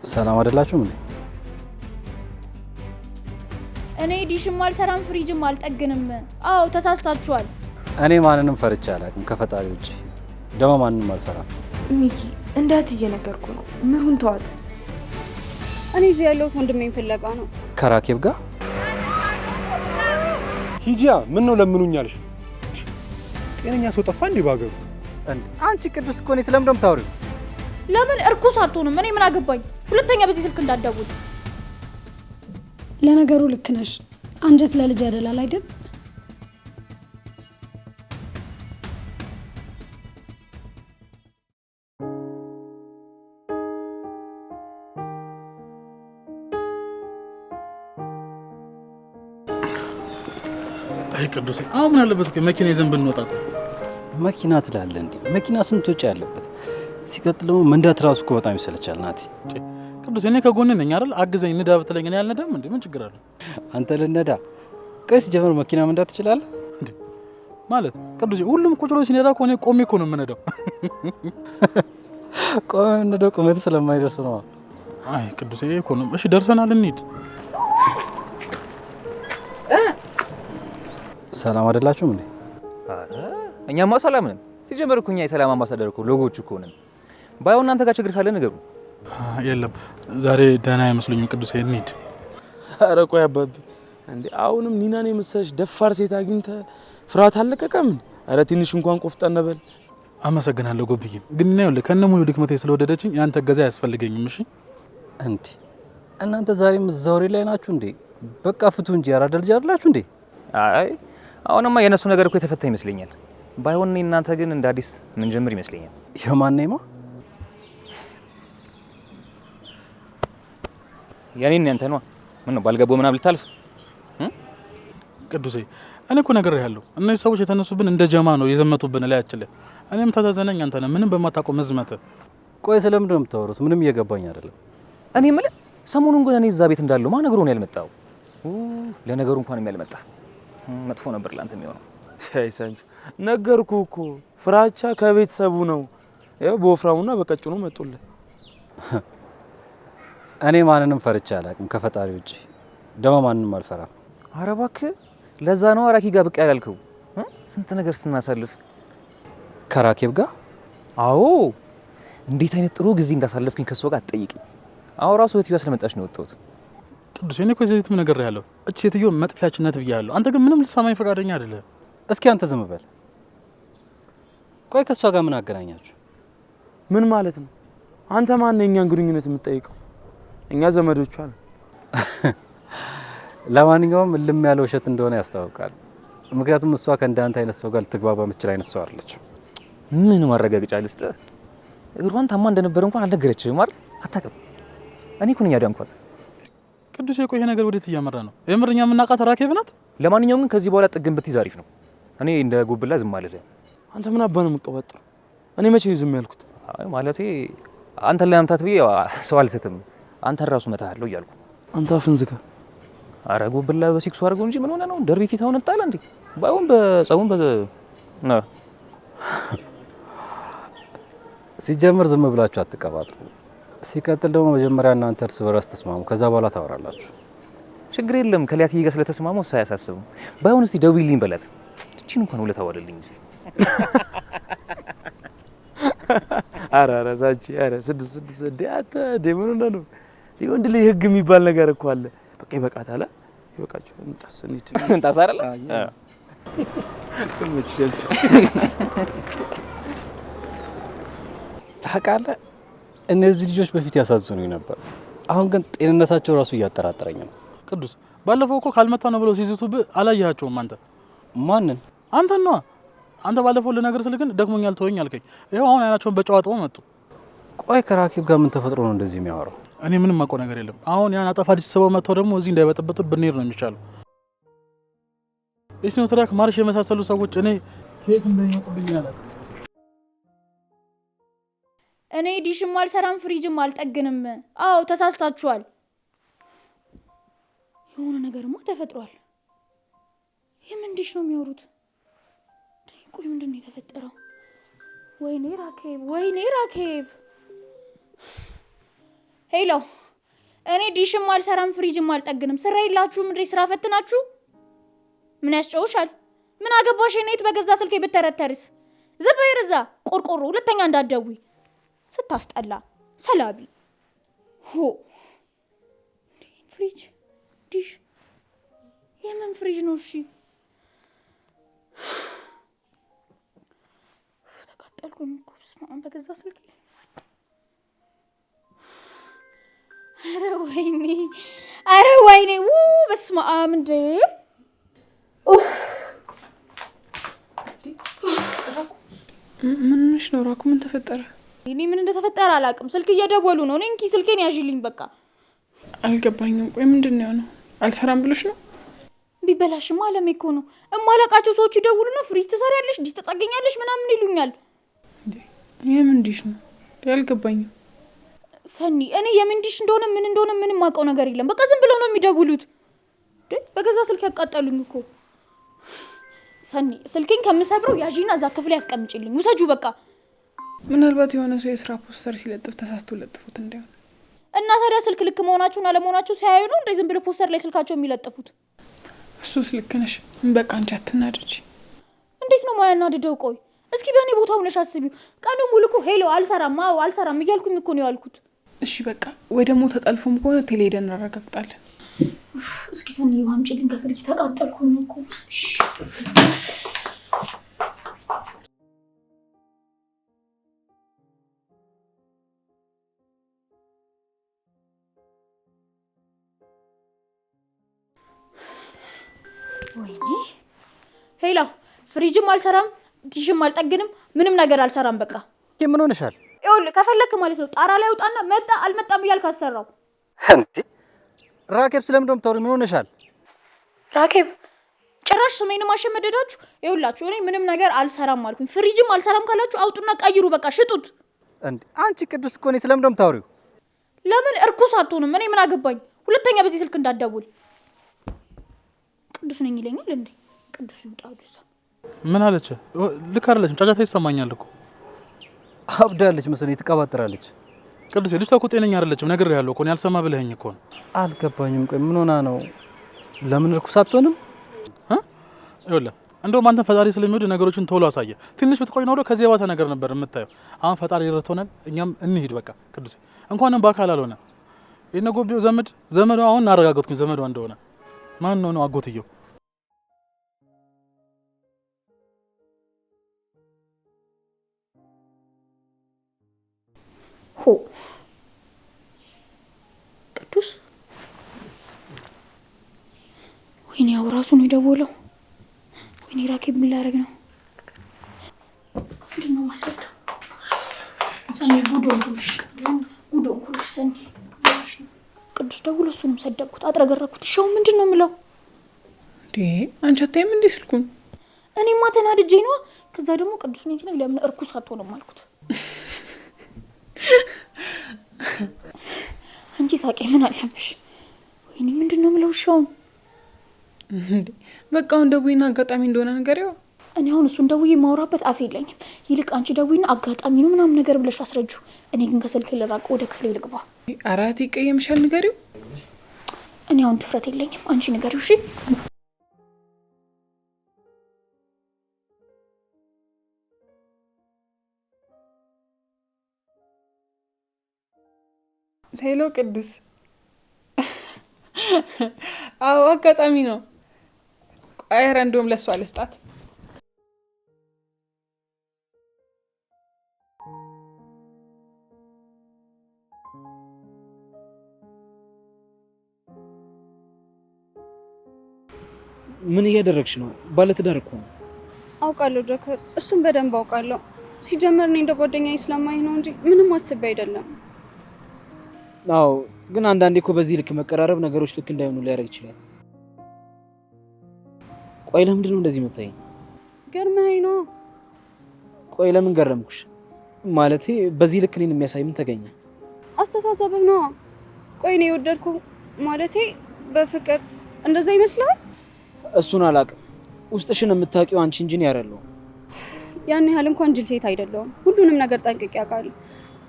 ሰላም አይደላችሁም እንዴ? እኔ ዲሽም አልሰራም ፍሪጅም አልጠግንም። አዎ ተሳስታችኋል። እኔ ማንንም ፈርቼ አላውቅም ከፈጣሪ ውጪ። ደግሞ ማንንም አልፈራም። ሚኪ እንዳት እየነገርኩ ነው። ምሩን ተዋት። እኔ እዚህ ያለሁት ወንድሜን ፍለጋ ነው። ከራኬብ ጋር ሂጂያ ምን ነው ለምኑኛልሽ? ጤነኛ ሰው ጠፋ እንዴ ባገሩ? አንቺ ቅዱስ እኮ ነኝ። ስለምን ደም ታወሪው? ለምን እርኩስ አትሆንም? እኔ ምን አገባኝ? ሁለተኛ በዚህ ስልክ እንዳትደውል። ለነገሩ ልክ ነሽ። አንጀት ለልጅ ያደላል አይደል? አይ ቅዱስ አሁን ምን አለበት መኪና ይዘን ብንወጣ? መኪና ትላለህ እንዴ? መኪና ስንት ወጪ ያለበት። ሲቀጥል ደግሞ መንዳት ራሱ እኮ በጣም ይሰለቻል። ናቲ ቅዱስ እኔ ከጎን ነኝ አይደል? አግዘኝ ንዳ ብትለኝ እኔ አልነዳም እንዴ? ምን ችግር አለ? አንተ ልነዳ? ቀስ ጀመር መኪና መንዳት ትችላለህ እንዴ? ማለት ቅዱስ ሁሉም ቁጭ ብሎ ሲነዳ እኮ እኔ ቆሜ እኮ ነው የምነዳው። ቆሜ የምነዳው ቁመት ስለማይደርስ ነው። አይ ቅዱስ ይሄ እኮ ነው። እሺ ደርሰናል፣ እንሂድ። ሰላም አይደላችሁም እንዴ? አረ እኛማ ሰላም ነን። ሲጀመር እኮ እኛ የሰላም አምባሳደር እኮ ሎጎዎች እኮ ነን። ባይሆን እናንተ ጋር ችግር ካለ ንገሩ። የለም ዛሬ ደህና አይመስሉኝም ቅዱስ፣ እንሂድ። አረ ቆይ አባቢ እንዴ አሁንም ኒናን የመሰለሽ ደፋር ሴት አግኝተ ፍርሃት አለቀቀም? አረ ትንሽ እንኳን ቆፍጠን በል። አመሰግናለሁ ጎብዬ፣ ግን ነው ለከነ ሙሉ ድክመቴ ስለወደደችኝ ያንተ እገዛ ያስፈልገኝም። እሺ እንዴ እናንተ ዛሬም እዛው ላይ ናችሁ እንዴ? በቃ ፍቱ እንጂ ያራዳ ልጅ አይደላችሁ እንዴ? አይ አሁንማ የነሱ ነገር እኮ የተፈታ ይመስለኛል። ባይሆን እናንተ ግን እንደ አዲስ ምን ጀምር ይመስለኛል። የማንኔማ ያኔን ያንተ ነው። ምን ነው ባልገባው ምናምን ልታልፍ? ቅዱሴ እኔ እኮ ነገር ያለው እነዚህ ሰዎች የተነሱብን እንደ ጀማ ነው የዘመቱብን ላይ ያችለ። እኔም ተዛዘነኝ አንተ ነህ ምንም በማታውቀው መዝመት። ቆይ ስለምንድን ነው የምታወሩት? ምንም እየገባኝ አይደለም። እኔ የምልህ ሰሞኑን ግን እኔ እዛ ቤት እንዳለው ማን ነገሩ ነው ያልመጣው? ለነገሩ እንኳን ያልመጣ መጥፎ ነበር ላንተ የሚሆነው። ሳይሳንቹ ነገርኩ እኮ ፍራቻ ከቤተሰቡ ነው። ያው በወፍራሙና በቀጭኑ መጡልህ። እኔ ማንንም ፈርቼ አላውቅም ከፈጣሪ ውጪ። ደግሞ ማንንም አልፈራም። ኧረ እባክህ ለዛ ነው አራኪ ጋር ብቅ ያላልከው። ስንት ነገር ስናሳልፍ ከራኬብ ጋር። አዎ እንዴት አይነት ጥሩ ጊዜ እንዳሳለፍኩኝ ከሷ ጋር አትጠይቅኝ። አዎ ራሱ እህትዬ ስለመጣች ነው የወጣሁት። ቅዱስ እኔ እኮ የዘይት ምን ነገር ያለው እቺ ሴትዮ መጥፊያችን ናት ብያለሁ። አንተ ግን ምንም ልትሰማኝ ፈቃደኛ አይደለም። እስኪ አንተ ዝም በል። ቆይ ከሷ ጋር ምን አገናኛችሁ? ምን ማለት ነው? አንተ ማን የኛን ግንኙነት የምትጠይቀው? እኛ ዘመዶቿ ነን። ለማንኛውም እልም ያለው ውሸት እንደሆነ ያስታውቃል። ምክንያቱም እሷ ከእንዳንተ አይነት ሰው ጋር ልትግባባ የምትችል አይነት ሰው አይደለች። ምን ማረጋገጫ ልስጥህ? እግሯን ታማ እንደነበረ እንኳን አልነገረችህም አይደል? አታውቅም። እኔ እኮ ነኝ ያዳንኳት። ቅዱስ የቆየ ነገር ወዴት እያመራ ነው? የምርኛ የምናውቃት ራኬብ ናት። ለማንኛውም ግን ከዚህ በኋላ ጥግን ብትይዝ አሪፍ ነው። እኔ እንደ ጉብላ ዝም አልልህ። አንተ ምን አባ ነው የምትቀባጥረው? እኔ መቼ ነው ዝም ያልኩት? አይ ማለቴ አንተን ለመምታት ብዬ ሰው አልስትም። አንተን ራሱ መታሃለሁ እያልኩ። አንተ አፍን ዝጋ። አረ ጉብላ በሲክሱ አድርገው እንጂ ምን ሆነ ነው? ደርቢ ፊት አሁን ጣላ እንዴ? ባይሆን በጸቡን ነው። ሲጀምር ዝም ብላችሁ አትቀባጥሩ። ሲቀጥል ደግሞ መጀመሪያ እናንተ እርስ በራስ ተስማሙ፣ ከዛ በኋላ ታወራላችሁ። ችግር የለም ከሊያትዬ ጋር ስለተስማሙ እሱ አያሳስብም። ባይሆን እስቲ ደውይልኝ በላት። እቺን እንኳን ውለታ ዋለልኝ እስቲ። አረ ዛቺ አረ ስድስት ዲያታ ደምን ነው። ይወንድ ልጅ ህግ የሚባል ነገር እኮ አለ። በቃ ይበቃታል። ይበቃችሁ። እንጣስ አይደል? ታውቃለህ እነዚህ ልጆች በፊት ያሳዝኑኝ ነበር። አሁን ግን ጤንነታቸው ራሱ እያጠራጠረኝ ነው። ቅዱስ ባለፈው እኮ ካልመታ ነው ብለው ሲዝቱብህ አላየሃቸውም? አንተ ማንን? አንተን ነዋ። አንተ ባለፈው ለነገር ስል ግን ደክሞኛል ተወኝ አልከኝ። ይኸው አሁን አይናቸውን በጨዋታው መጡ። ቆይ ከራኬብ ጋር ምን ተፈጥሮ ነው እንደዚህ የሚያወራው? እኔ ምንም አውቀው ነገር የለም። አሁን ያን አጠፋ ልጅ ሰበው መጥተው ደግሞ እዚህ እንዳይበጠበጡ ብንሄድ ነው የሚቻለው። እስቲ ነው ትራክ ማርሽ የመሳሰሉ ሰዎች እኔ ከየት እንደሚመጡብኝ አላውቅም። እኔ ዲሽም አልሰራም ፍሪጅም አልጠግንም። አዎ ተሳስታችኋል። የሆነ ነገርማ ተፈጥሯል። የምን ዲሽ ነው የሚያወሩት? ቆይ ምንድን ነው የተፈጠረው? ወይኔ ራኬብ፣ ወይኔ ራኬብ። ሄሎ እኔ ዲሽም አልሰራም ፍሪጅም አልጠግንም። ስራ የላችሁም እንዴ? ስራ ፈትናችሁ ምን ያስጨውሻል? ምን አገባሽ? እኔት በገዛ ስልኬ ብተረተርስ? ዝም በይ እዛ ቆርቆሮ። ሁለተኛ እንዳትደውይ። ስታስጠላ ሰላቢ። ሆ ፍሪጅ ዲሽ የምን ፍሪጅ ነው? እሺ ተቃጠልኩኝ እኮ በስመ አብ በገዛ ስልኬ። ኧረ ወይኔ በስመ አብ እንዴ! ምን ነሽ ነው ራኩ? ምን ተፈጠረ? እኔ ምን እንደተፈጠረ አላውቅም። ስልክ እየደወሉ ነው። እኔ እንኪ ስልኬን ያዥልኝ በቃ። አልገባኝም። ቆይ ምንድን ነው የሆነው? አልሰራም ብሎሽ ነው? ቢበላሽማ አለሜ እኮ ነው። እማላውቃቸው ሰዎች ይደውሉና ፍሪጅ ትሰሪያለሽ፣ ዲሽ ትጠገኛለሽ ምናምን ይሉኛል። የምን ዲሽ ነው? አልገባኝም። ሰኒ እኔ የምን ዲሽ እንደሆነ ምንም አውቀው ነገር የለም። በቃ ዝም ብለው ነው የሚደውሉት። በገዛ ስልክ ያቃጠሉኝ እኮ። ሰኒ ስልኬን ከምሰብረው ያዢና እዛ ክፍል ያስቀምጪልኝ። ውሰጁ በቃ። ምናልባት የሆነ ሰው የስራ ፖስተር ሲለጥፍ ተሳስቶ ለጥፉት እንዳይሆን። እና ታዲያ ስልክ ልክ መሆናችሁና ለመሆናችሁ ሲያዩ ነው እንደ ዝም ብለው ፖስተር ላይ ስልካቸው የሚለጥፉት? እሱስ ልክ ነሽ። በቃ አንቺ አትናደጂ። እንዴት ነው ማያናድደው? ቆይ እስኪ በእኔ ቦታ ሆነሽ አስቢው። ቀኑ ሙሉ እኮ ሄሎ አልሰራም አልሰራም እያልኩኝ እኮ ነው ያልኩት። እሺ በቃ ወይ ደግሞ ተጠልፎም ከሆነ ቴሌ ሄደን እናረጋግጣለን። እስኪ ሰኒ አምጪልኝ ከፍሪጅ ተቃጠልኩኝ እኮ። ወይኔ ሄሎ ፍሪጅም አልሰራም ዲሽም አልጠግንም ምንም ነገር አልሰራም በቃ። ምን ሆነሻል? ይኸውልህ ከፈለክ ማለት ነው ጣራ ላይ ወጣና መጣ አልመጣም እያልክ አሰራው። እንዴ ራኬብ ስለምን እንደምታወሪ ምን ሆነሻል? ራኬብ ጭራሽ ስሜንም አሸመደዳችሁ። ይኸውላችሁ እኔ ምንም ነገር አልሰራም አልኩኝ። ፍሪጅም አልሰራም ካላችሁ አውጡና ቀይሩ በቃ ሽጡት። እንዴ አንቺ ቅዱስ እኮ ነኝ ስለምን እንደምታወሪው? ለምን እርኩስ አትሆንም? እኔ ምን አገባኝ? ሁለተኛ በዚህ ስልክ እንዳትደውል። ቅዱስ ነኝ ይለኛል እንዴ? ቅዱስ ይውጣው ደሳ ምን አለች? ልክ አይደለችም። ጫጫታ ይሰማኛል እኮ። አብዳለች መሰለኝ ትቀባጥራለች። ቅዱስ ልጅቷ እኮ ጤነኛ አይደለችም። ነግሬሃለሁ እኮ ያልሰማ ብለኸኝ እኮ ነው። አልገባኝም። ቆይ ምን ሆና ነው? ለምን እርኩስ አትሆንም? ይኸውልህ እንደውም አንተን ፈጣሪ ስለሚወድ ነገሮችን ቶሎ አሳየ። ትንሽ ብትቆይ ኖሮ ከዚህ የባሰ ነገር ነበር የምታየው። አሁን ፈጣሪ ረድቶናል። እኛም እንሂድ በቃ። ቅዱስ እንኳንም በአካል አልሆነ የነጎቤው ዘመዱ አሁን እናረጋገጥኩኝ ዘመዷ እንደሆነ። ማን ነው አጎትየው? ቅዱስ ወይኔ ያው ራሱ ነው የደወለው። ወይኔ ራኬብ ምን ላደርግ ነው? ምንድን ነው ማስረዳ? ሰኒ ጉዶን ኩልሽ ሰኒ። ቅዱስ ደውሎ እሱንም ሰደብኩት አጥረገረኩት። ሻው ምንድን ነው የምለው? እንዴ አንቺ አታይም እንዴ ስልኩን? እኔማ ተናድጄ ነው። ከዛ ደግሞ ቅዱስ ነኝ ሲለኝ ለምን እርኩስ አትሆንም አልኩት። አንቺ ሳቄ ምን አለብሽ? ወይኔ ምንድን ነው የምለው? ሻው እንዴ በቃ አሁን ደውይና አጋጣሚ እንደሆነ ነገር ያው እኔ አሁን እሱን ደውዬ ማውራበት አፍ የለኝም። ይልቅ አንቺ ደውይና አጋጣሚ ነው ምናምን ነገር ብለሽ አስረጁ። እኔ ግን ከስልክ ልራቅ፣ ወደ ክፍሌ ልግባ። አራት ይቀየምሻል ንገሪው። እኔ አሁን ድፍረት የለኝም። አንቺ ንገሪው እሺ። ሄሎ ቅዱስ። አዎ አጋጣሚ ነው። ቆይራ እንደውም ለሷ አልስጣት። ምን እያደረግሽ ነው? ባለትዳር እኮ ነው። አውቃለሁ ጆከር፣ እሱም በደንብ አውቃለሁ። ሲጀመር እኔ እንደ ጓደኛዬ ስለማይህ ነው እንጂ ምንም አስቤ አይደለም። አዎ ግን አንዳንዴ እኮ በዚህ ልክ መቀራረብ ነገሮች ልክ እንዳይሆኑ ሊያደርግ ይችላል። ቆይ ለምንድን ነው እንደዚህ መታየኝ? ገርመኸኝ ነው። ቆይ ለምን ገረምኩሽ? ማለቴ በዚህ ልክ እኔን የሚያሳይ ምን ተገኘ? አስተሳሰብህ ነው። ቆይ እኔ የወደድኩ ማለቴ በፍቅር እንደዛ ይመስላል? እሱን አላውቅም። ውስጥሽን የምታውቂው አንቺ እንጂ እኔ አይደለሁም። ያን ያህል እንኳን ጅል ሴት አይደለሁም። ሁሉንም ነገር ጠንቅቄ አውቃለሁ።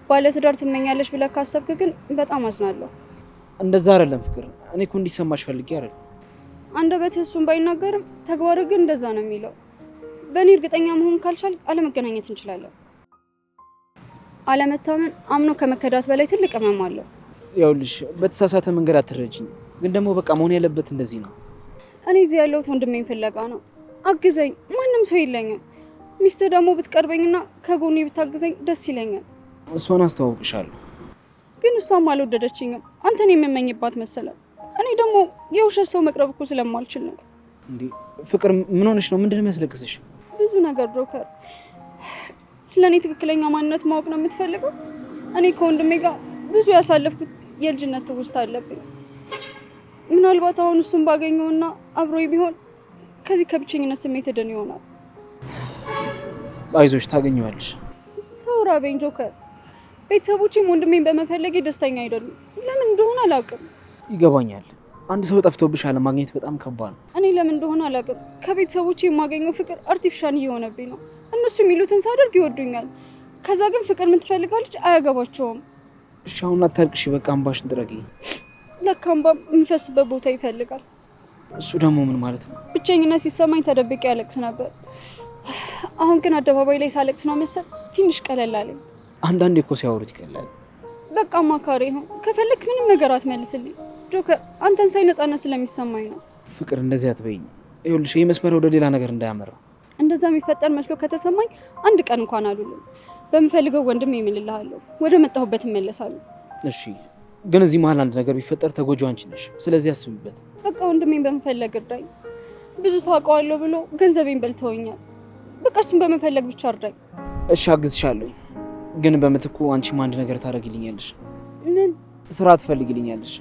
ባለትዳር ትመኛለች ብለህ ካሰብክ ግን በጣም አዝናለሁ። እንደዛ አይደለም ፍቅር። እኔ እኮ እንዲሰማሽ ፈልጌ አይደል። አንደበትህ እሱን ባይናገርም ተግባርህ ግን እንደዛ ነው የሚለው። በእኔ እርግጠኛ መሆን ካልቻል አለመገናኘት እንችላለን። አለመታመን አምኖ ከመከዳት በላይ ትልቅ ህመም አለው። ይኸውልሽ በተሳሳተ መንገድ አትረጅኝ፣ ግን ደግሞ በቃ መሆን ያለበት እንደዚህ ነው። እኔ እዚህ ያለሁት ወንድሜን ፍለጋ ነው። አግዘኝ፣ ማንም ሰው የለኝም። ሚስትህ ደግሞ ብትቀርበኝና ከጎኔ ብታግዘኝ ደስ ይለኛል። እሷን አስተዋውቅሻለሁ። ግን እሷም አልወደደችኝም። አንተን የምመኝባት መሰለ። እኔ ደግሞ የውሸት ሰው መቅረብ እኮ ስለማልችል ነው። እንዴ ፍቅር ምን ሆነሽ ነው? ምንድን ነው የሚያስለቅስሽ? ብዙ ነገር ጆከር። ስለ እኔ ትክክለኛ ማንነት ማወቅ ነው የምትፈልገው? እኔ ከወንድሜ ጋር ብዙ ያሳለፍኩት የልጅነት ትውስታ አለብኝ። ምናልባት አሁን እሱን ባገኘውና አብሮኝ ቢሆን ከዚህ ከብቸኝነት ስሜት ድን ይሆናል። አይዞሽ ታገኘዋለሽ። ሰው ራበኝ ጆከር። ቤተሰቦቼም ወንድሜን በመፈለጌ ደስተኛ አይደሉም። ለምን እንደሆነ አላውቅም። ይገባኛል። አንድ ሰው ጠፍቶብሽ አለማግኘት በጣም ከባድ ነው። እኔ ለምን እንደሆነ አላውቅም። ከቤተሰቦቼ የማገኘው ፍቅር አርቲፊሻል እየሆነብኝ ነው። እነሱ የሚሉትን ሳደርግ ይወዱኛል። ከዛ ግን ፍቅር ምን ትፈልጋለች አያገባቸውም። እሺ አሁን አታልቅሽ፣ በቃ አምባሽን ጥረጊ። ለካ አምባ የሚፈስበት ቦታ ይፈልጋል። እሱ ደግሞ ምን ማለት ነው? ብቸኝነት ሲሰማኝ ተደብቄ ያለቅስ ነበር። አሁን ግን አደባባይ ላይ ሳለቅስ ነው መሰል ትንሽ ቀለል አለኝ። አንዳንዴ እኮ ሲያወሩት ይቀላል። በቃ አማካሪ ይሁን። ከፈለክ ምንም ነገር አትመልስልኝ ጆከር። አንተን ሳይ ነፃነት ስለሚሰማኝ ነው። ፍቅር እንደዚህ አትበይኝ። ይኸውልሽ ይህ መስመር ወደ ሌላ ነገር እንዳያመራ። እንደዛ የሚፈጠር መስሎ ከተሰማኝ አንድ ቀን እንኳን አሉልም። በምፈልገው ወንድም የምልልሃለሁ። ወደ መጣሁበት እመለሳለሁ። እሺ ግን እዚህ መሀል አንድ ነገር ቢፈጠር ተጎጂው አንቺ ነሽ። ስለዚህ አስብበት። በቃ ወንድሜን በመፈለግ እርዳኝ። ብዙ ሰው አውቀዋለሁ ብሎ ገንዘቤን በልተውኛል። በቃ እሱን በመፈለግ ብቻ እርዳኝ። እሺ አግዝሻለሁ። ግን በምትኩ አንቺም አንድ ነገር ታደርጊልኛለሽ። ምን? ስራ ትፈልጊልኛለሽ።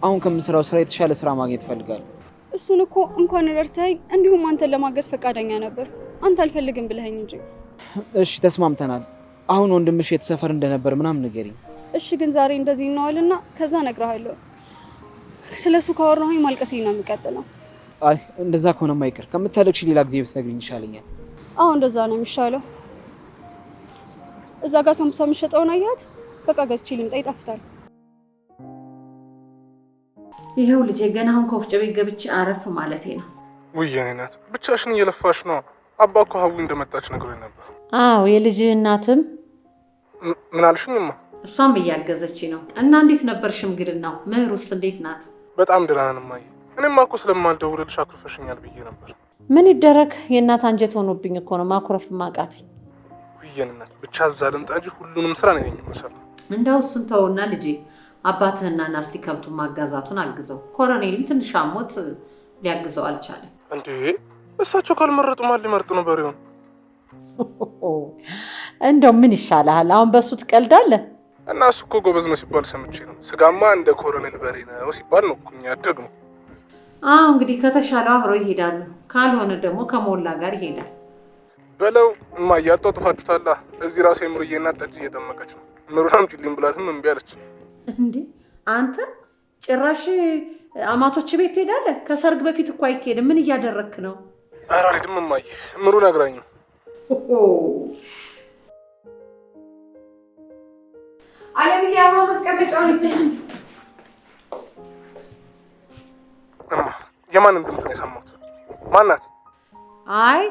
አሁን ከምሰራው ስራ የተሻለ ስራ ማግኘት እፈልጋለሁ። እሱን እኮ እንኳን ረድተኸኝ እንዲሁም አንተን ለማገዝ ፈቃደኛ ነበር። አንተ አልፈልግም ብለኸኝ እንጂ። እሺ ተስማምተናል። አሁን ወንድምሽ የት ሰፈር እንደነበር ምናምን ንገሪኝ። እሺ ግን ዛሬ እንደዚህ እንዋልና ከዛ እነግርሃለሁ። ስለሱ ካወራሁኝ ማልቀሴ ነው የሚቀጥለው። አይ እንደዛ ከሆነማ አይቀር። ከምታለቅሽ ሌላ ጊዜ ብትነግሪኝ ይሻለኛል። አዎ እንደዛ ነው የሚሻለው። እዛ ጋር ሳምቡሳ የምትሸጠውን አያት? በቃ ገዝቼ ልምጣ፣ ይጣፍጣል። ይሄው ልጄ ገና አሁን ከወፍጮ ቤት ገብቼ አረፍ ማለቴ ነው። ውይ የኔ እናት ብቻሽን እየለፋሽ ነው። አባ እኮ ሀዊ እንደመጣች ነግሮኝ ነበር። አዎ የልጅ እናትም ምን አልሽኝማ? እሷም እያገዘች ነው። እና እንዴት ነበር ሽምግልናው? ምህሩስ እንዴት ናት? በጣም ደህና ነን እማዬ። እኔማ እኮ ስለማልደውልልሽ አኩርፈሽኛል ብዬ ነበር። ምን ይደረግ የእናት አንጀት ሆኖብኝ እኮ ነው ማኩረፍ ማቃተኝ። ውይ የኔ እናት ብቻ እዛ ልምጣ እንጂ ሁሉንም ስራ ነው የምሰራው። እንዳው እሱን ተውና ልጄ አባትህና ናስቲ ከብቱን ማጋዛቱን አግዘው። ኮሎኔልም ትንሽ አሞት ሊያግዘው አልቻለም። እንዴ እሳቸው ካልመረጡ ማን ሊመርጥ ነው በሬውን? እንደው ምን ይሻልሃል? አሁን በሱ ትቀልዳለህ? እና እሱ እኮ ጎበዝ ነው ሲባል ሰምቼ ነው። ስጋማ እንደ ኮሎኔል በሬ ነው ሲባል ነው እኮ እኛ ያደግነው። አዎ እንግዲህ ከተሻለው አብረው ይሄዳሉ፣ ካልሆነ ደግሞ ከሞላ ጋር ይሄዳል። በለው እማዬ አጧጥፋችሁታላ። እዚህ ራሱ የምሩዬ እናት ጠጅ እየጠመቀች ነው። ምሩን አምጪልኝ ብላትም እምቢ አለች። እንዴ አንተ ጭራሽ አማቶች ቤት ትሄዳለህ? ከሰርግ በፊት እኮ አይኬድም። ምን እያደረክ ነው? ኧረ አልሄድም እማዬ፣ ምሩ ነግራኝ ነው። አለምዬ አበባ ማስቀመጫውን እማ የማንን ድምፅ ነው የሰማሁት? ማናት? አይ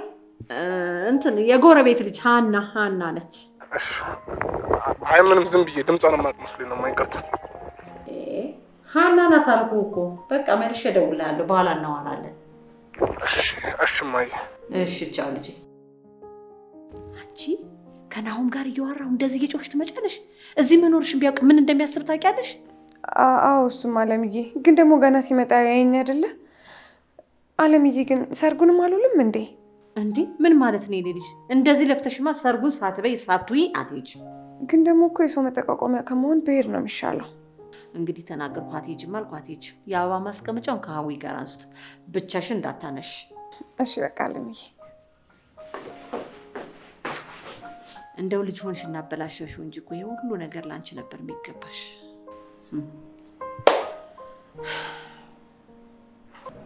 እንትን የጎረቤት ልጅ ሀና ነች። እሺ አይ ምንም ዝም ብዬ ድምጿን ማቅ መስሎኝ ነው። የማይቀርቱ ሀና ናት አልኩህ እኮ። በቃ መልሼ እደውልልሃለሁ፣ በኋላ እናወራለን። እሺ እማዬ። እሺ ቻው ልጄ። አንቺ ከናሁም ጋር እያወራሁ እንደዚህ እየጮህሽ ትመጫለሽ? እዚህ መኖርሽን ቢያውቅ ምን እንደሚያስብ ታውቂያለሽ? አዎ እሱም አለምዬ፣ ግን ደግሞ ገና ሲመጣ ያየኝ አይደለ? አለምዬ ግን ሰርጉንም አሉልም እንዴ? እንዴ ምን ማለት ነው? የኔ ልጅ እንደዚህ ለፍተሽማ ሰርጉን ሳትበይ ሳትውይ አትሄጂም። ግን ደግሞ እኮ የሰው መጠቋቋሚያ ከመሆን ብሄድ ነው የሚሻለው። እንግዲህ ተናገርኩ። አትሄጂም አልኩ፣ አትሄጂም። የአበባ ማስቀመጫውን ከሀዊ ጋር አንስት፣ ብቻሽን እንዳታነሽ። እሺ በቃ አለምዬ። እንደው ልጅ ሆንሽ እናበላሸሽው እንጂ እኮ ይሄ ሁሉ ነገር ላንቺ ነበር የሚገባሽ።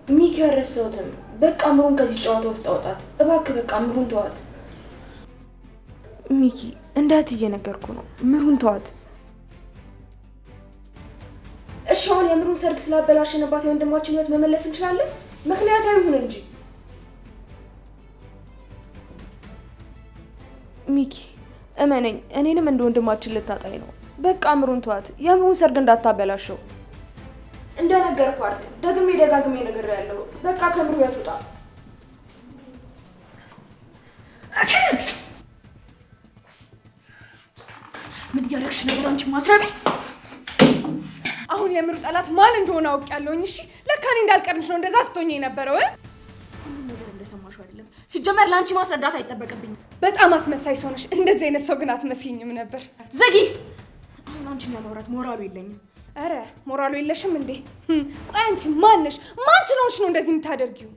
ሚኪ ያረሰውትን በቃ ምሩን ከዚህ ጨዋታ ውስጥ አውጣት እባክህ። በቃ ምሩን ተዋት። ሚኪ እንደ እህት እየነገርኩ ነው። ምሩን ተዋት እሺ። አሁን የምሩን ሰርግ ስላበላሸንባት የወንድማችን ህይወት መመለስ እንችላለን? ምክንያታዊ ይሁን እንጂ ሚኪ፣ እመነኝ፣ እኔንም እንደ ወንድማችን ልታጣኝ ነው። በቃ ምሩን ተዋት። የምሩን ሰርግ እንዳታበላሸው። እንደነገርኩ አይደል? ደጋግሜ ነግሬያለሁ። በቃ ከምሩ ያትውጣ። ምን እያደረግሽ ነገር አንቺ ማትረቢ? አሁን የምሩ ጠላት ማን እንደሆነ አውቄያለሁኝ። እሺ ለካ እኔ እንዳልቀርምሽ ነው እንደዛ ስትሆኚ የነበረው። ሁሉም ነገር እንደሰማሽው አይደለም። ሲጀመር ለአንቺ ማስረዳት አይጠበቅብኝም። በጣም አስመሳይ ሰው ነሽ። እንደዚህ አይነት ሰው ግን አትመስይኝም ነበር። ዘጊ። አሁን አንቺን ለማውራት ሞራሉ የለኝም። አረ ሞራሉ የለሽም እንዴ? ቆይ አንቺ ማን ነሽ? ማን ስለሆንሽ ነው እንደዚህ የምታደርጊው?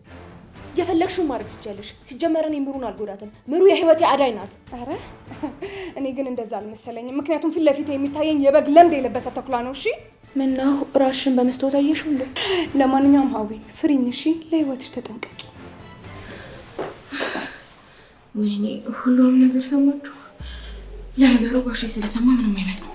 የፈለግሽውን ማድረግ ትችያለሽ። ሲጀመር እኔ ምሩን አልጎዳትም። ምሩ የህይወቴ አዳኝ ናት። አረ እኔ ግን እንደዛ አልመሰለኝም። ምክንያቱም ፊት ለፊት የሚታየኝ የበግ ለምድ የለበሰ ተኩላ ነው። እሺ ምነው ራስሽን በመስታወት አየሽው እንዴ? ለማንኛውም ሀዊ ፍሪኝ። እሺ ለህይወትሽ ተጠንቀቂ። ወይኔ ሁሉም ነገር ሰማችሁ። ለነገሩ ባሻ ስለሰማ ምንም አይበቃም።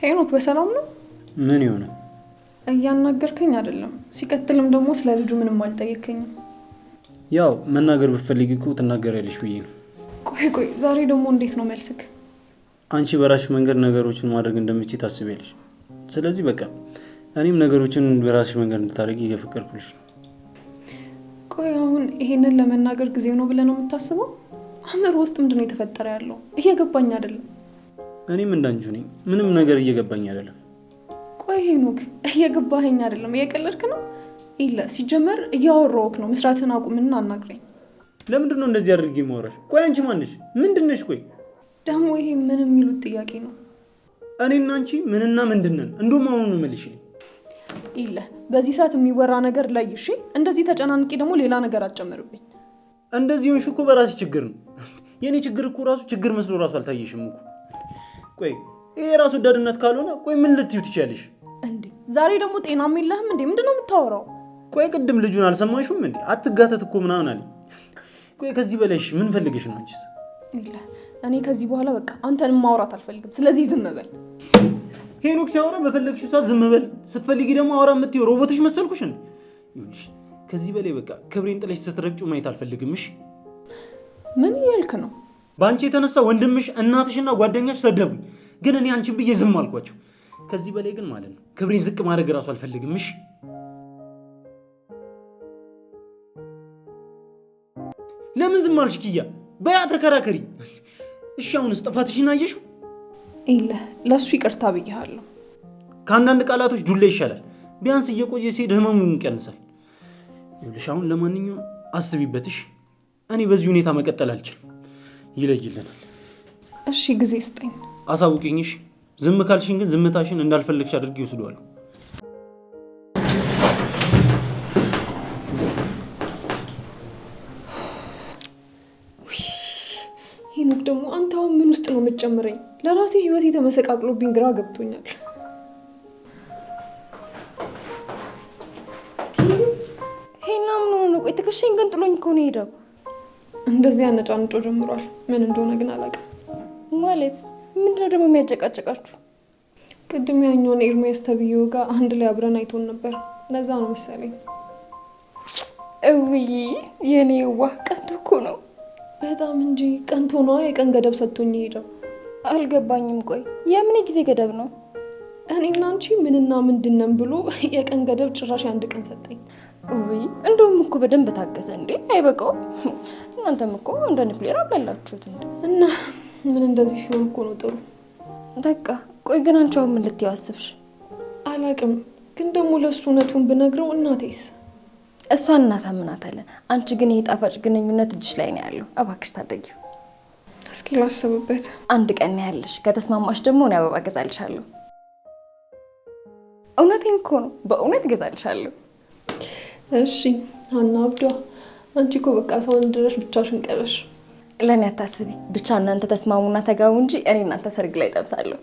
ሄኖክ በሰላም ነው? ምን ይሆነ? እያናገርከኝ አይደለም። ሲቀጥልም ደግሞ ስለ ልጁ ምንም አልጠየከኝም። ያው መናገር ብትፈልጊ እኮ ትናገሪያለሽ ብዬ ነው። ቆይ ዛሬ ደግሞ እንዴት ነው መልስክ? አንቺ በራስሽ መንገድ ነገሮችን ማድረግ እንደምትችይ ታስቢያለሽ። ስለዚህ በቃ እኔም ነገሮችን በራስሽ መንገድ እንድታደርጊ እየፈቀድኩልሽ ነው። ቆይ አሁን ይሄንን ለመናገር ጊዜው ነው ብለህ ነው የምታስበው? አእምሮ ውስጥ ምንድነው የተፈጠረ ያለው? እየገባኝ አይደለም። እኔም እንዳንቺ ነኝ። ምንም ነገር እየገባኝ አይደለም። ቆይ ሄኖክ እየገባኸኝ አይደለም? እየቀለድክ ነው? ኢላ ሲጀመር እያወራሁህ ነው። መስራትን አቁምና አናግረኝ። ለምንድን ነው እንደዚህ አድርጌ የማወራሽ? ቆይ አንቺ ማንሽ? ምንድነሽ? ቆይ ደግሞ ይሄ ምን የሚሉት ጥያቄ ነው? እኔና አንቺ ምንና ምንድነን? እንደውም አሁን ነው መልሽልኝ። ኢላ በዚህ ሰዓት የሚወራ ነገር ላይ እሺ፣ እንደዚህ ተጨናንቂ ደግሞ ሌላ ነገር አትጨምርብኝ። እንደዚህ ሆንሽ እኮ በራስሽ ችግር ነው። የኔ ችግር እኮ ራሱ ችግር መስሎ ራሱ አልታየሽም እኮ። ቆይ ይሄ ራሱ ወዳድነት ካልሆነ ቆይ ምን ልትዩ ትችያለሽ እንዴ? ዛሬ ደግሞ ጤናም የለህም እንዴ? ምንድነው የምታወራው? ቆይ ቅድም ልጁን አልሰማሽም እንዴ? አትጋተት እኮ ምናምን አለኝ። ቆይ ከዚህ በላይ ምን ፈልገሽ ነው አንቺስ? ኢላ እኔ ከዚህ በኋላ በቃ አንተንም ማውራት አልፈልግም። ስለዚህ ዝም በል። ሄኖክ ሲያወራ በፈለግሽው ሰዓት ዝም በል፣ ስትፈልጊ ደግሞ አውራ የምትይው ሮቦትሽ መሰልኩሽ እንዴ? ይኸውልሽ ከዚህ በላይ በቃ ክብሬን ጥለሽ ስትረግጩ ማየት አልፈልግም። እሺ ምን እያልክ ነው? በአንቺ የተነሳ ወንድምሽ እናትሽና ጓደኛሽ ሰደቡኝ፣ ግን እኔ አንቺን ብዬ ዝም አልኳቸው። ከዚህ በላይ ግን ማለት ነው ክብሬን ዝቅ ማድረግ እራሱ አልፈልግም። እሺ ለምን ዝም አልሽ ኪያ? በያ ተከራከሪ። እሺ አሁንስ ጥፋትሽን አየሽው? ኢላ ለሱ ይቅርታ ብያለሁ። ከአንዳንድ ቃላቶች ዱላ ይሻላል። ቢያንስ እየቆየ ሲሄድ ህመሙን ይቀንሳል። ይኸውልሽ አሁን ለማንኛውም አስቢበትሽ። እኔ በዚህ ሁኔታ መቀጠል አልችልም። ይለይልናል። እሺ ጊዜ ስጠኝ። አሳውቂኝ። እሺ ዝም ካልሽኝ ግን ዝምታሽን እንዳልፈለግሽ አድርጌ ይወስደዋለሁ። ሄኖክ ደግሞ አንተ አሁን ምን ውስጥ ነው የምትጨምረኝ? ለራሴ ህይወቴ ተመሰቃቅሎብኝ ግራ ገብቶኛል። ሄና ምን ሆነ? ቆይ ትከሻኝ ግን ጥሎኝ እኮ ነው ሄደው። እንደዚህ አነጫንጮ ጀምሯል። ምን እንደሆነ ግን አላውቅም። ማለት ምንድነው ደግሞ የሚያጨቃጨቃችሁ? ቅድም ያኛውን ኤርሚያስ ተብዬው ጋር አንድ ላይ አብረን አይቶን ነበር። ለዛ ነው መሰለኝ። እውይ የኔ ዋህ ቀንቶ እኮ ነው። በጣም እንጂ ቀንቶ ነው። የቀን ገደብ ሰጥቶኝ ሄደው። አልገባኝም። ቆይ የምን ጊዜ ገደብ ነው? እኔና አንቺ ምንና ምንድነን ብሎ የቀን ገደብ ጭራሽ አንድ ቀን ሰጠኝ። ውይ እንደውም እኮ በደንብ ታገሰ እንዴ። አይበቃውም? እናንተም እኮ እንደ ኒውክሌር አብላላችሁት እንዴ። እና ምን እንደዚህ ሲሆን እኮ ነው ጥሩ። በቃ ቆይ ግን አንቺ አሁን ምን ልትይው አስብሽ? አላውቅም፣ ግን ደግሞ ለሱ እውነቱን ብነግረው እናቴስ? እሷን እናሳምናታለን። አንቺ ግን ይሄ ጣፋጭ ግንኙነት እጅሽ ላይ ነው ያለው። እባክሽ ታደጊው። እስኪ ላስብበት። አንድ ቀን ያለሽ ከተስማማሽ ደግሞ እኔ አበባ እገዛልሻለሁ። እውነቴን እኮ ነው፣ በእውነት እገዛልሻለሁ። እሺ ሀና አብዷ፣ አንቺ እኮ በቃ ሰውን ድረሽ ብቻሽን ቀረሽ። ለእኔ አታስቢ፣ ብቻ እናንተ ተስማሙና ተጋቡ እንጂ እኔ እናንተ ሰርግ ላይ ጠብሳለሁ።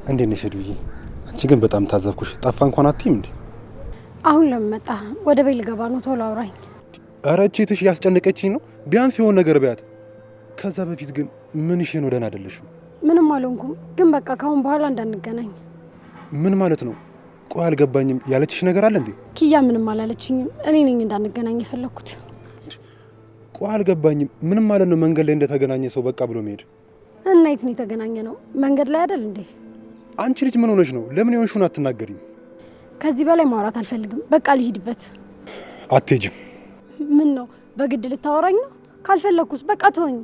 እንዴት ነሽ ዱዬ? አንቺ ግን በጣም ታዘብኩሽ። ጠፋ እንኳን አትይም እንዴ? አሁን ለምን መጣ? ወደ ቤት ልገባ ነው። ቶሎ አውራኝ። ኧረ እቺትሽ ያስጨነቀችኝ ነው። ቢያንስ የሆነ ነገር በያት። ከዛ በፊት ግን ምንሽ ነው? ደህና አይደለሽም? ምንም አልሆንኩም፣ ግን በቃ ካሁን በኋላ እንዳንገናኝ። ምን ማለት ነው? ቆይ አልገባኝም። ያለችሽ ነገር አለ እንዴ? ኪያ ምንም አላለችኝም። እኔ ነኝ እንዳንገናኝ የፈለኩት። ቆይ አልገባኝም። ምንም ማለት ነው? መንገድ ላይ እንደተገናኘ ሰው በቃ ብሎ መሄድ? እና የት ነው የተገናኘ ነው? መንገድ ላይ አይደል እንዴ? አንቺ ልጅ ምን ሆነሽ ነው? ለምን የሆንሽውን አትናገሪም? ከዚህ በላይ ማውራት አልፈልግም። በቃ ልሂድበት። አትሄጂም? ምን ነው በግድ ልታወራኝ ነው? ካልፈለኩስ በቃ ተወኝ።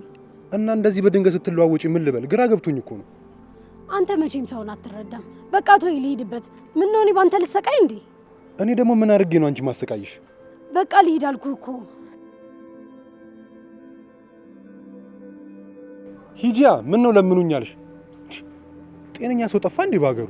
እና እንደዚህ በድንገት ስትለዋወጪ ምን ልበል? ግራ ገብቶኝ እኮ ነው። አንተ መቼም ሰውን አትረዳም። በቃ ተወኝ፣ ልሂድበት። ምን ነው እኔ ባንተ ልሰቃይ እንዴ? እኔ ደግሞ ምን አድርጌ ነው አንቺ ማሰቃይሽ? በቃ ልሂድ አልኩህ እኮ። ሂጂያ። ምን ነው ለምኑኛልሽ? ጤነኛ ሰው ጠፋ እንዴ ባገሩ?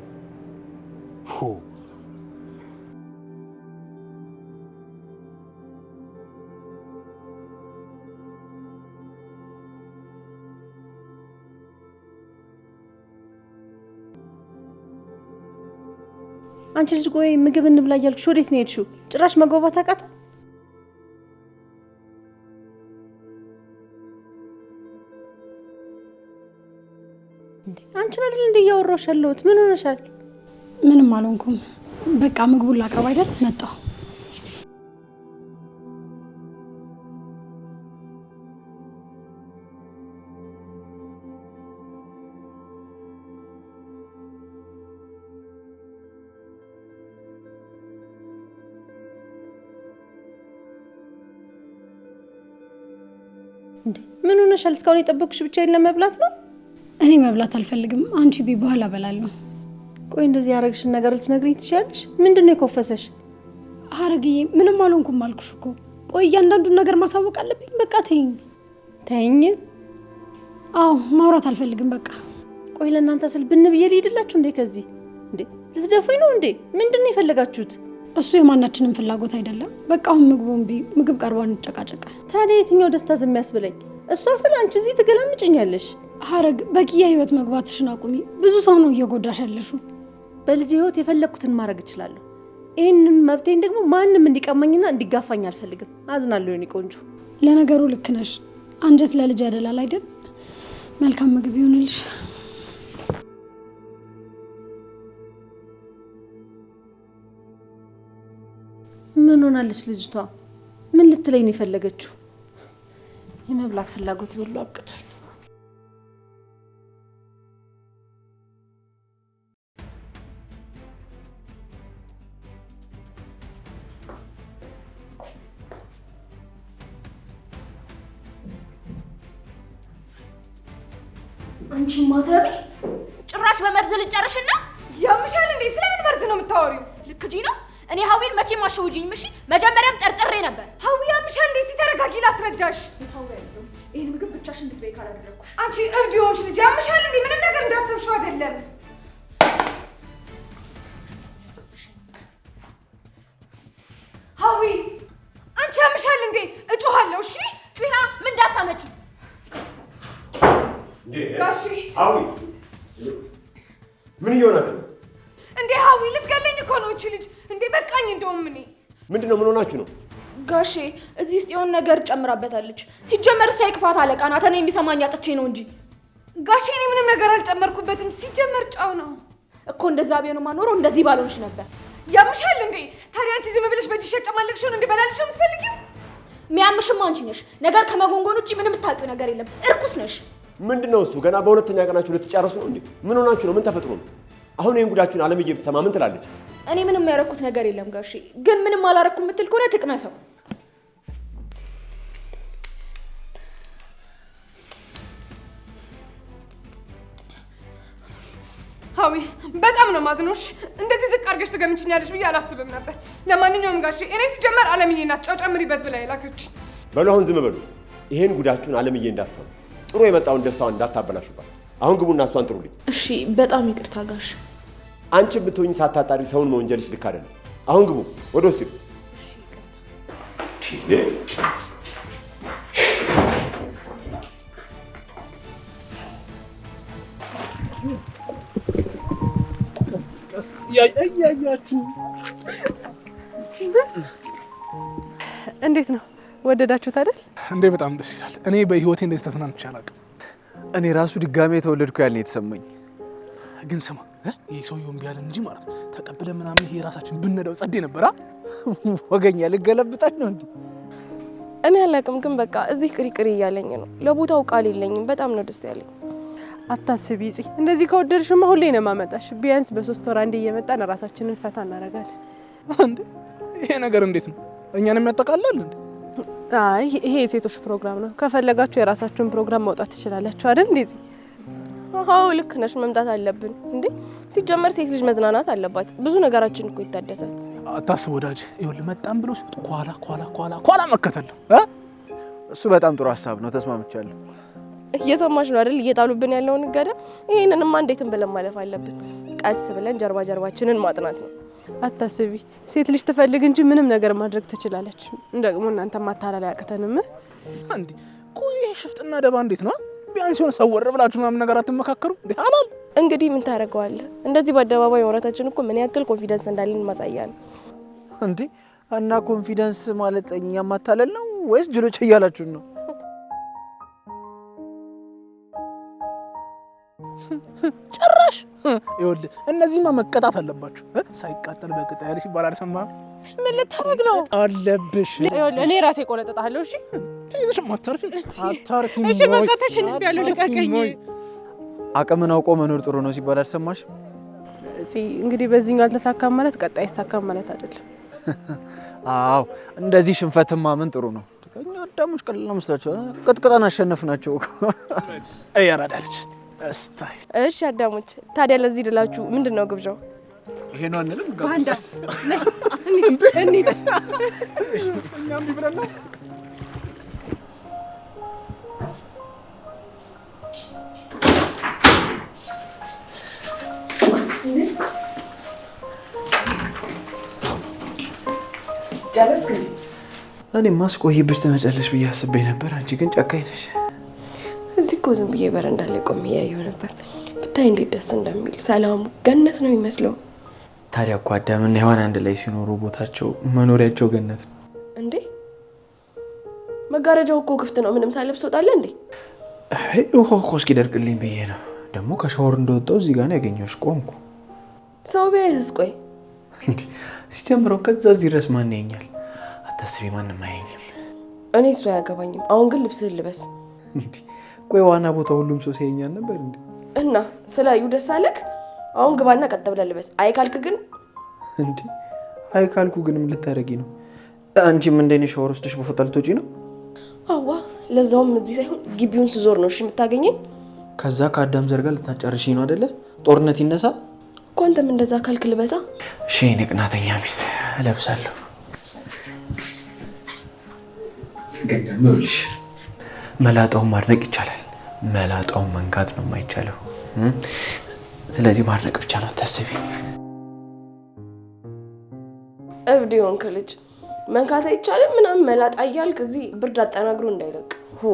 አንቺ ልጅ ቆይ ምግብ እንብላ እያልኩሽ ወዴት ነው የሄድሽው? ጭራሽ መግባባት አቃተ እንዴ? አንቺን አይደል እንደ እያወራሁሽ ያለሁት? ምን ሆነሻል? ምንም አልሆንኩም። በቃ ምግቡን ላቅርብ አይደል? መጣሁ። እንዴ ምን ሆነሻል? እስካሁን የጠበቅኩሽ ብቻዬን ለመብላት ነው? እኔ መብላት አልፈልግም። አንቺ ቢ በኋላ እበላለሁ። ቆይ እንደዚህ ያረግሽን ነገር ልትነግሪኝ ትችያለሽ? ምንድነው የኮፈሰሽ? ሀረግዬ ምንም አልሆንኩም አልኩሽ እኮ። ቆይ እያንዳንዱን ነገር ማሳወቅ አለብኝ? በቃ ተይኝ። ተይኝ? አዎ ማውራት አልፈልግም በቃ። ቆይ ለእናንተ ስል ብን ብዬ ልሂድላችሁ እንዴ? ከዚህ እንዴ ልትደፉኝ ነው እንዴ? ምንድነው የፈለጋችሁት? እሱ የማናችንም ፍላጎት አይደለም። በቃ አሁን ምግቡን ቢ ምግብ ቀርቧን እንጨቃጨቃ። ታዲያ የትኛው ደስታ ዝም ያስብለኝ? እሷ ስለ አንቺ እዚህ ትገላምጭኛለሽ? ሀረግ በኪያ ህይወት መግባትሽን አቁሚ። ብዙ ሰው ነው እየጎዳሽ ያለሽው። በልጅ ህይወት የፈለኩትን ማድረግ እችላለሁ። ይህንን መብቴን ደግሞ ማንም እንዲቀማኝና እንዲጋፋኝ አልፈልግም። አዝናለሁ የኔ ቆንጆ። ለነገሩ ልክ ነሽ። አንጀት ለልጅ ያደላል አይደል? መልካም ምግብ ይሁንልሽ። ምን ሆናለች ልጅቷ? ምን ልትለኝ ነው የፈለገችው? የመብላት ፍላጎት ሁሉ አብቅቷል። አንቺ ማትረቢ ጭራሽ በመርዝ ልጨርሽና ያምሻል እንዴ? ስለምን መርዝ ነው የምታወሪው? ልክጂ ነው። እኔ ሀዊን መቼም አሸውጂኝ። እሺ መጀመሪያም ጠርጥሬ ነበር። ሀዊ ያምሻል እንዴ? እስቲ ተረጋጊ ላስረዳሽ። ይሄን ምግብ ብቻሽን እንድትበይ ካላደረኩሽ። አንቺ እብድ የሆንሽ ልጅ ያምሻል እንዴ? ምንም ነገር እንዳሰብሽው አይደለም። ሀዊ አንቺ ያምሻል እንዴ? እጮሃለሁ። እሺ ጩሃ ምን እንዳታመጪ ጋሺ። ሀዊ ምን እየሆናችሁ ነው እንዴ? ሀዊ ልትገለኝ እኮ ነው እቺ ልጅ እንዴ! በቃኝ። እንደውም እኔ ምንድነው? ምን ሆናችሁ ነው? ጋሼ እዚህ ውስጥ የሆነ ነገር ጨምራበታለች። ሲጀመር ሳይክፋት አለቃ ናት። እኔ የሚሰማኝ አጥቼ ነው እንጂ ጋሼ እኔ ምንም ነገር አልጨመርኩበትም። ሲጀመር ጨው ነው እኮ። እንደዛ ቢሆንማ ኖሮ እንደዚህ ባልሆንሽ ነበር። ያምሻል እንዴ? ታዲያ አንቺ ዝም ብለሽ በእጅሽ ያጨማለቅሽውን እንዲበላልሽ ነው የምትፈልጊው? ሚያምሽማ አንቺ ነሽ። ነገር ከመጎንጎን ውጪ ምንም የምታውቂው ነገር የለም። እርኩስ ነሽ። ምንድነው እሱ? ገና በሁለተኛ ቀናችሁ ልትጨርሱ ነው እንዴ? ምን ሆናችሁ ነው? ምን ተፈጥሮ ነው? አሁን ይሄን ጉዳችሁን አለምዬ ብትሰማ ምን ትላለች? እኔ ምንም ያረኩት ነገር የለም ጋሼ። ግን ምንም አላረኩም የምትል ከሆነ ትቅመሰው። ሀዊ በጣም ነው ማዝኖሽ። እንደዚህ ዝቅ አድርገሽ ትገምችኛለሽ ብዬ አላስብም ነበር። ለማንኛውም ጋሼ እኔ ሲጀመር አለምዬ ናት ጨው ጨምሪበት ብላ የላከች። በሉ አሁን ዝም በሉ። ይሄን ጉዳችሁን አለምዬ እንዳትሰማ፣ ጥሩ የመጣውን ደስታዋን እንዳታበላሹባት። አሁን ግቡና እሷን ጥሩልኝ። እሺ በጣም ይቅርታ ጋሼ። አንቺ ብትሆኚ ሳታጣሪ ሰውን መወንጀልሽ ልክ አይደለም። አሁን ግቡ፣ ወደ ውስጥ ግቡ። እያያችሁ እንዴት ነው ወደዳችሁት አይደል? እንዴ በጣም ደስ ይላል። እኔ በህይወቴ እንደዚህ ተዝናንቼ አላውቅም። እኔ ራሱ ድጋሜ የተወለድኩ ያለ የተሰማኝ። ግን ስማ ይሄ ሰውዬው እምቢ አለን እንጂ ማለት ነው ተቀብለን ምናምን ይሄ ራሳችን ብንነዳው ጸዴ ነበር። ወገኛ ልገለብጣኝ ነው እንዴ? እኔ አላውቅም፣ ግን በቃ እዚህ ቅሪቅሪ እያለኝ ነው። ለቦታው ቃል የለኝም። በጣም ነው ደስ ያለኝ። አታስቢ ጽ እንደዚህ ከወደድሽማ ሁሌ ነው ማመጣሽ። ቢያንስ በ3 ወር አንዴ እየመጣን ራሳችንን ፈታ እናደርጋለን። እንዴ ይሄ ነገር እንዴት ነው? እኛንም ያጠቃልላል እንዴ? አይ ይሄ የሴቶች ፕሮግራም ነው። ከፈለጋችሁ የራሳችሁን ፕሮግራም ማውጣት ትችላላችሁ አይደል? እንደዚህ አዎ ልክ ነሽ። መምጣት አለብን እንዴ። ሲጀመር ሴት ልጅ መዝናናት አለባት። ብዙ ነገራችን እኮ ይታደሳል። አታስብ ወዳጅ። ይኸውልህ መጣን ብሎ ሲወጡ ኋላ መከተል ነው። እሱ በጣም ጥሩ ሀሳብ ነው። ተስማምቻለሁ። እየሰማሽ ነው አይደል? እየጣሉብን ያለውን ገደብ። ይሄንንማ እንዴትም ብለን ማለፍ አለብን። ቀስ ብለን ጀርባችንን ማጥናት ነው። አታስቢ። ሴት ልጅ ትፈልግ እንጂ ምንም ነገር ማድረግ ትችላለች። ደግሞ እናንተ ማታለል ያቅተንም እንዴ? ቆይ ሽፍጥና ደባ እንዴት ነው? ቢያንስ የሆነ ሰወር ብላችሁ ምናምን ነገር አትመካከሩ እንዴ? አላል እንግዲህ ምን ታደርገዋለህ? እንደዚህ በአደባባይ መውራታችን እኮ ምን ያክል ኮንፊደንስ እንዳለን ማሳያ ነው እንዴ። እና ኮንፊደንስ ማለት እኛ ማታለል ነው ወይስ ጅሎች እያላችሁ ነው? ጭራሽ ይኸውልህ እነዚህማ መቀጣት አለባችሁ። ሳይቃጠል በቅጣ ያለሽ ይባላል። ሰማህ? ምን ልታረግ ነው? አለብሽ። ይኸውልህ እኔ ራሴ ቆነጥጣለሁ። እሺ ትይዘሽ አታርፊም። እሺ በቃ ተሸንፌያለሁ። ልቀቀኝ። አቅምን አውቆ መኖር ጥሩ ነው ሲባል አልሰማሽ? እንግዲህ በዚህኛው አልተሳካም ማለት ቀጣይ ይሳካም ማለት አይደለም። አዎ እንደዚህ ሽንፈትን ማመን ጥሩ ነው። እኛ አዳሞች ቀላል መስላችሁ ቅጥቅጠን አሸነፍናቸው እኮ። አያራዳ ልጅ እስታይ። እሺ አዳሞች፣ ታዲያ ለዚህ ድላችሁ ምንድነው ግብዣው? ይሄ ነው አንልም ባንዳ እንዴ እኛም ቢብረና እኔ ማስቆይብሽ ትመጫለሽ ብዬ አስቤ ነበር። አንቺ ግን ጨካኝ ነሽ። እዚህ እኮ ዝም ብዬ በረንዳ ላይ ቆሜ እያየሁ ነበር። ብታይ እንዴት ደስ እንደሚል። ሰላሙ ገነት ነው የሚመስለው። ታዲያ እኮ አዳምና ሔዋን አንድ ላይ ሲኖሩ ቦታቸው መኖሪያቸው ገነት ነው እንዴ። መጋረጃው እኮ ክፍት ነው። ምንም ሳለብስ ወጣለህ እንዴ? አይ ውሃ እኮ እስኪደርቅልኝ ብዬ ነው። ደግሞ ከሻወር እንደወጣው እዚህ ጋር ነው ያገኘሁሽ። ቆምኩ። ሰው ቢያይስ? ቆይ እንዴ ሲጀምረው ከዛ እዚህ ድረስ ማን ያየኛል? አታስቢ፣ ማንም አያየኝም። እኔ እሱ አያገባኝም። አሁን ግን ልብስህን ልበስ። እንዴ ቆይ ዋና ቦታ ሁሉም ሰው ሲያየኛል ነበር እንዴ? እና ስላዩ ደስ አለክ? አሁን ግባና ቀጥ ብለህ ልበስ። አይ ካልክ ግን እንዴ አይ ካልኩ ግንም ልታረጊ ነው? አንቺም እንደኔ ሻወር ወስደሽ በፎጣ ልትወጪ ነው? አዋ ለዛውም እዚህ ሳይሆን ግቢውን ስዞር ነው እሺ የምታገኘኝ። ከዛ ከአዳም ዘር ጋር ልታጫርሺ ነው አይደለ? ጦርነት ይነሳ እኮ። አንተም እንደዛ ካልክ ልበሳ። እሺ እኔ ቅናተኛ ሚስት እለብሳለሁ። ግን ደግሞ ይኸውልሽ መላጣውን ማድነቅ ይቻላል፣ መላጣውን መንካት ነው የማይቻለው። ስለዚህ ማድነቅ ብቻ ነው፣ አታስቢ። እብድ የሆንክ ልጅ። መንካት አይቻልም ምናምን መላጣ እያልክ እዚህ ብርድ አጠናግሮ እንዳይለቅ ሆ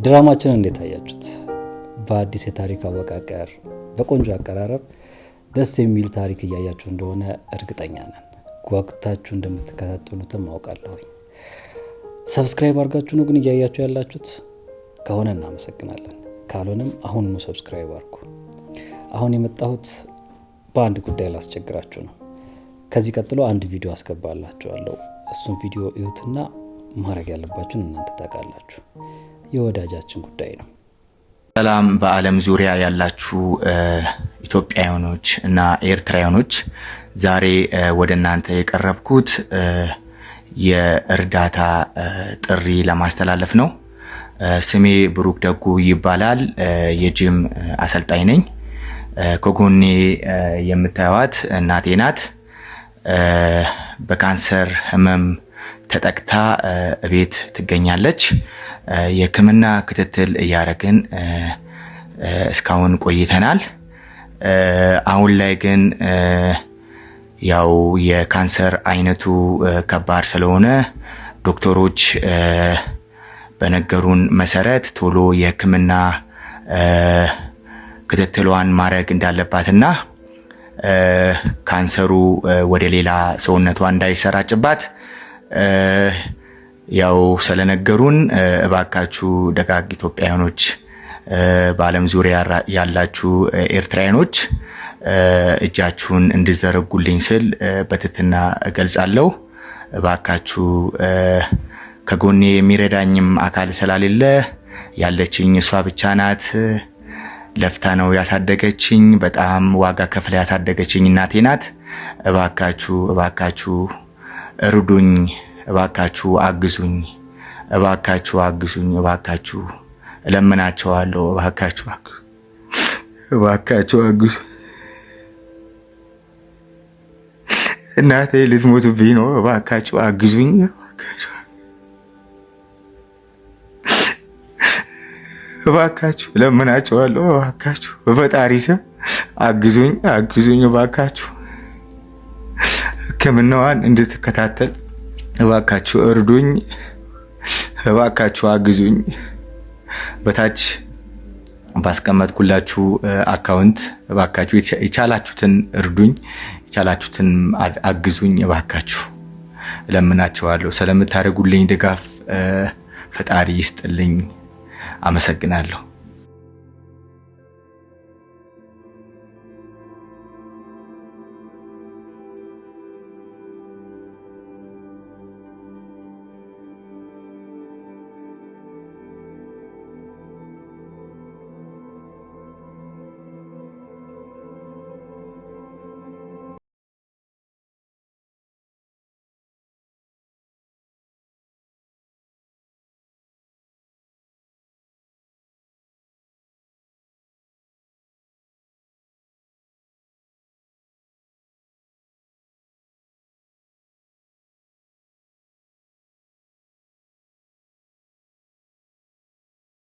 ድራማችንን እንዴት አያችሁት? በአዲስ የታሪክ አወቃቀር በቆንጆ አቀራረብ ደስ የሚል ታሪክ እያያችሁ እንደሆነ እርግጠኛ ነን። ጓጉታችሁ እንደምትከታተሉትም አውቃለሁ። ሰብስክራይብ አድርጋችሁ ነው ግን እያያችሁ ያላችሁት? ከሆነ እናመሰግናለን። ካልሆነም አሁኑኑ ሰብስክራይብ አድርጉ። አሁን የመጣሁት በአንድ ጉዳይ ላስቸግራችሁ ነው። ከዚህ ቀጥሎ አንድ ቪዲዮ አስገባላችኋለሁ። እሱን ቪዲዮ እዩትና ማድረግ ያለባችሁን እናንተ ታውቃላችሁ። የወዳጃችን ጉዳይ ነው። ሰላም በዓለም ዙሪያ ያላችሁ ኢትዮጵያውያኖች እና ኤርትራውያኖች፣ ዛሬ ወደ እናንተ የቀረብኩት የእርዳታ ጥሪ ለማስተላለፍ ነው። ስሜ ብሩክ ደጉ ይባላል። የጂም አሰልጣኝ ነኝ። ከጎኔ የምታዩት እናቴ ናት። በካንሰር ህመም ተጠቅታ እቤት ትገኛለች። የህክምና ክትትል እያደረግን እስካሁን ቆይተናል። አሁን ላይ ግን ያው የካንሰር አይነቱ ከባድ ስለሆነ ዶክተሮች በነገሩን መሰረት ቶሎ የህክምና ክትትሏን ማድረግ እንዳለባትና ካንሰሩ ወደ ሌላ ሰውነቷ እንዳይሰራጭባት ያው ስለነገሩን እባካችሁ ደጋግ ኢትዮጵያውያኖች፣ በዓለም ዙሪያ ያላችሁ ኤርትራውያኖች እጃችሁን እንድዘረጉልኝ ስል በትህትና እገልጻለሁ። እባካችሁ ከጎኔ የሚረዳኝም አካል ስላሌለ ያለችኝ እሷ ብቻ ናት። ለፍታ ነው ያሳደገችኝ። በጣም ዋጋ ከፍላ ያሳደገችኝ እናቴ ናት። እባካችሁ እርዱኝ፣ እባካችሁ አግዙኝ፣ እባካችሁ እለምናቸዋለሁ። እባካችሁ አግዙ። እናቴ ልትሞቱብኝ ነው። እባካችሁ አግዙኝ። እባካችሁ እለምናቸዋለሁ። እባካችሁ በፈጣሪ ስም አግዙኝ። እባካችሁ ሕክምናዋን እንድትከታተል እባካችሁ እርዱኝ። እባካችሁ አግዙኝ። በታች ባስቀመጥኩላችሁ አካውንት እባካችሁ የቻላችሁትን እርዱኝ፣ የቻላችሁትን አግዙኝ። እባካችሁ እለምናቸዋለሁ። ስለምታደርጉልኝ ድጋፍ ፈጣሪ ይስጥልኝ። አመሰግናለሁ።